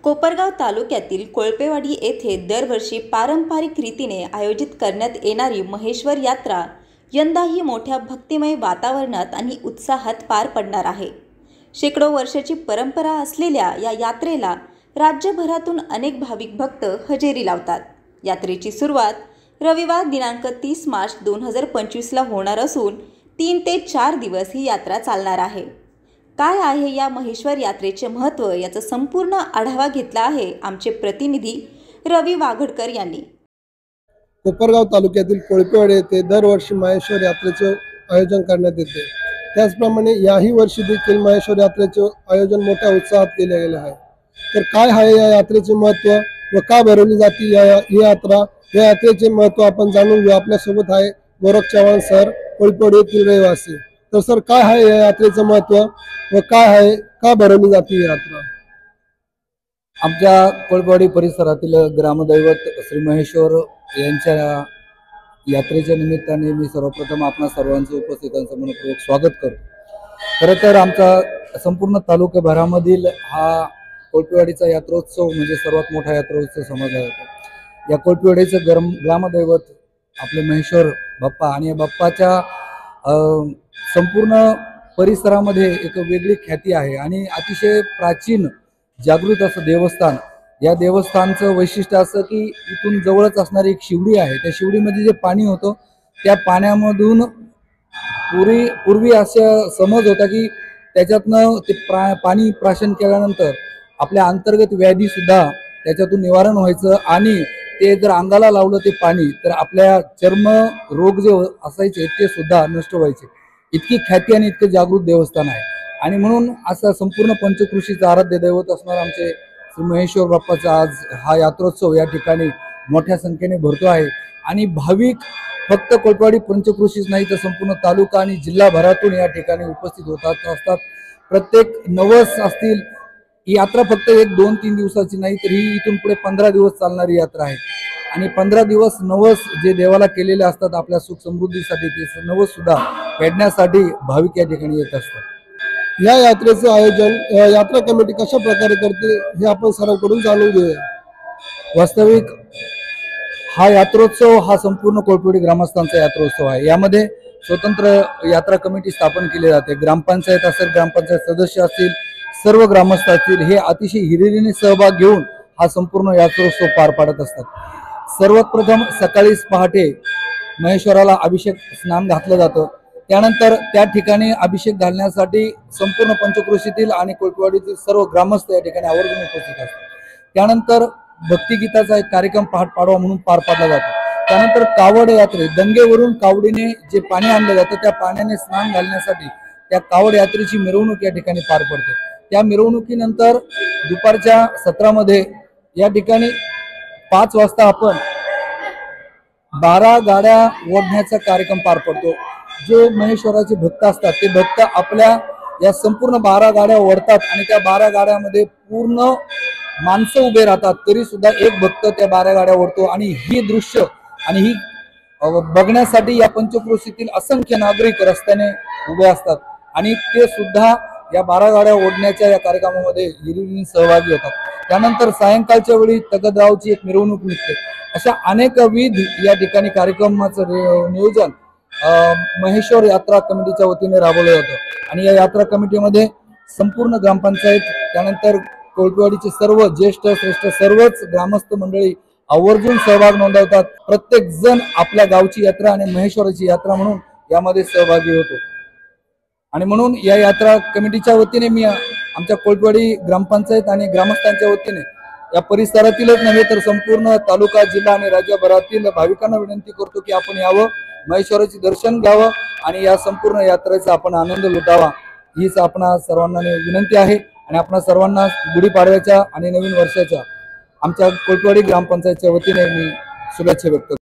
कोपरगाव तालुक्यातील कोळपेवाडी येथे दरवर्षी पारंपरिक रीतीने आयोजित करण्यात येणारी महेश्वर यात्रा यंदाही मोठ्या भक्तिमय वातावरणात आणि उत्साहात पार पडणार आहे। शेकडो वर्षाची परंपरा असलेल्या या यात्रेला राज्यभरातून अनेक भाविक भक्त हजेरी लावतात। यात्रेची सुरुवात रविवार दिनांक 30 मार्च 2025 ला होणार असून 3 ते 4 दिवस ही यात्रा चालणार आहे। काय आहे या महेश्वर यात्रेचे महत्त्व याचा संपूर्ण आढावा घेतला आहे आमचे प्रतिनिधी रवी वाघडकर यांनी। कोपरगाव तालुक्यातील कोळपेवाडी येथे दरवर्षी महेश्वर यात्रेचे आयोजन करण्यात येते। त्याचप्रमाणे याही वर्षी देखील महेश्वर यात्रेचे आयोजन मोठ्या उत्साहात केले गेले आहे। तर काय आहे या यात्रेचे महत्त्व व का भरवली जाते ही यात्रा, या यात्रेचे महत्त्व आपण जाणून घेऊ। आपल्या सोबत आहे गोरख चव्हाण सर, कोळपेवाडी येथील रहिवासी। तर सर, काय आहे या यात्रेचं महत्त्व व काय आहे, का भरवली जाते ही यात्रा? आमच्या कोळपेवाडी परिसरातील ग्रामदैवत श्री महेश्वर यांच्या यात्रेच्या निमित्ताने मी सर्वप्रथम आपणा सर्वांचं उपस्थितांचं मनपूर्वक स्वागत करतो। खरं तर आमचा संपूर्ण तालुक्याभरामधील हा कोळपेवाडीचा यात्रोत्सव म्हणजे सर्वात मोठा यात्रोत्सव समजला जातो। या कोळपेवाडीचं ग्रामदैवत आपले महेश्वर बाप्पा आणि या बाप्पाच्या संपूर्ण परिसरामध्ये एक वेगळी ख्याती आहे आणि अतिशय प्राचीन जागृत असं देवस्थान। या देवस्थानचं वैशिष्ट्य असं की इथून जवळच असणारी एक शिवडी आहे। त्या शिवडीमध्ये जे पाणी होतं त्या पाण्यामधून पूर्वी असं समज होता की त्याच्यातनं ते पाणी प्राशन केल्यानंतर आपल्या अंतर्गत व्याधी सुद्धा त्याच्यातून निवारण व्हायचं आणि ते जर अंगाला लावलं ते पाणी तर आपल्या चर्म रोग जे असायचे ते सुद्धा नष्ट व्हायचे। इतकी ख्याती आणि इतके जागृत देवस्थान आहे आणि म्हणून असं संपूर्ण पंचकृषीचं आराध्य दैवत असणार आमचे श्री महेश्वर बाप्पाचा आज हा यात्रोत्सव या ठिकाणी मोठ्या संख्येने भरतो आहे। आणि भाविक फक्त कोळपेवाडी पंचकृषीच नाही तर संपूर्ण तालुका आणि जिल्हाभरातून या ठिकाणी उपस्थित असतात। प्रत्येक नवस असतील, ही यात्रा फक्त 1, 2, 3 दिवसाची नाही तर ही इथून पुढे 15 दिवस चालणारी यात्रा आहे आणि 15 दिवस नवस जे देवाला केलेले असतात आपल्या सुख समृद्धीसाठी ते नवस सुद्धा फेडण्यासाठी भाविक या ठिकाणी येत असतात। या यात्रेचं आयोजन यात्रा कमिटी कशा प्रकारे करते हे आपण सरांकडून जाणून घेऊया। वास्तविक हा यात्रोत्सव हा संपूर्ण कोळपेवाडी ग्रामस्थांचा यात्रोत्सव आहे। यामध्ये स्वतंत्र यात्रा कमिटी स्थापन केली जाते। ग्रामपंचायत असेल, ग्रामपंचायत सदस्य असतील, सर्व ग्रामस्थ असतील, हे अतिशय हिरिरीने सहभाग घेऊन हा संपूर्ण यात्रोत्सव पार पाडत असतात। सर्वात प्रथम सकाळीच पहाटे महेश्वराला अभिषेक स्नान घातलं जातं। त्यानंतर त्या ठिकाणी अभिषेक घालण्यासाठी संपूर्ण पंचकृषीतील आणि कोळपेवाडीतील सर्व ग्रामस्थ या ठिकाणी आवर्जून उपस्थित असतात। त्यानंतर भक्तिगीताचा एक कार्यक्रम पहाट पाडवा म्हणून पार पाडला जातो। त्यानंतर कावड यात्रे, गंगेवरून कावडीने जे पाणी आणलं जातं त्या पाण्याने स्नान घालण्यासाठी त्या कावड यात्रेची मिरवणूक या ठिकाणी पार पडते। त्या मिरवणुकीनंतर दुपारच्या सत्रामध्ये या ठिकाणी 5 वाजता आपण 12 गाड्या ओढण्याचा कार्यक्रम पार पडतो। जे महेश्वराचे भक्त असतात ते भक्त आपल्या या संपूर्ण 12 गाड्या ओढतात आणि त्या 12 गाड्यामध्ये पूर्ण माणसं उभे राहतात तरी सुद्धा एक भक्त त्या 12 गाड्या ओढतो। आणि ही दृश्य आणि ही बघण्यासाठी या पंचकृषीतील असंख्य नागरिक रस्त्याने उभे असतात आणि ते सुद्धा या 12 गाड्या ओढण्याच्या या कार्यक्रमामध्ये हिरिरीने सहभागी होतात। त्यानंतर सायंकाळच्या वेळी तगदरावची एक मिरवणूक निघते। अशा अनेकविध या ठिकाणी कार्यक्रमाचं नियोजन महेश्वर यात्रा कमिटीच्या वतीने राबवलं जातं आणि या यात्रा कमिटीमध्ये संपूर्ण ग्रामपंचायत, त्यानंतर कोळपेवाडीचे सर्व ज्येष्ठ श्रेष्ठ सर्वच ग्रामस्थ मंडळी आवर्जून सहभाग नोंदवतात। प्रत्येक जण आपल्या गावची यात्रा आणि महेश्वराची यात्रा म्हणून यामध्ये सहभागी होतो आणि म्हणून या यात्रा कमिटीच्या वतीने मी आमच्या कोळपेवाडी ग्रामपंचायत आणि ग्रामस्थांच्या वतीने या परिसरातीलच नव्हे तर संपूर्ण तालुका, जिल्हा आणि राज्यभरातील भाविकांना विनंती करतो की आपण यावं, महेश्वराचे दर्शन घ्यावं आणि या संपूर्ण यात्रेचा आपण आनंद लुटावा, हीच आपणा सर्वांना विनंती आहे। आणि आपणा सर्वांना गुढीपाडव्याच्या आणि नवीन वर्षाच्या आमच्या कोळपेवाडी ग्रामपंचायतच्या वतीने मी शुभेच्छा व्यक्त करतो।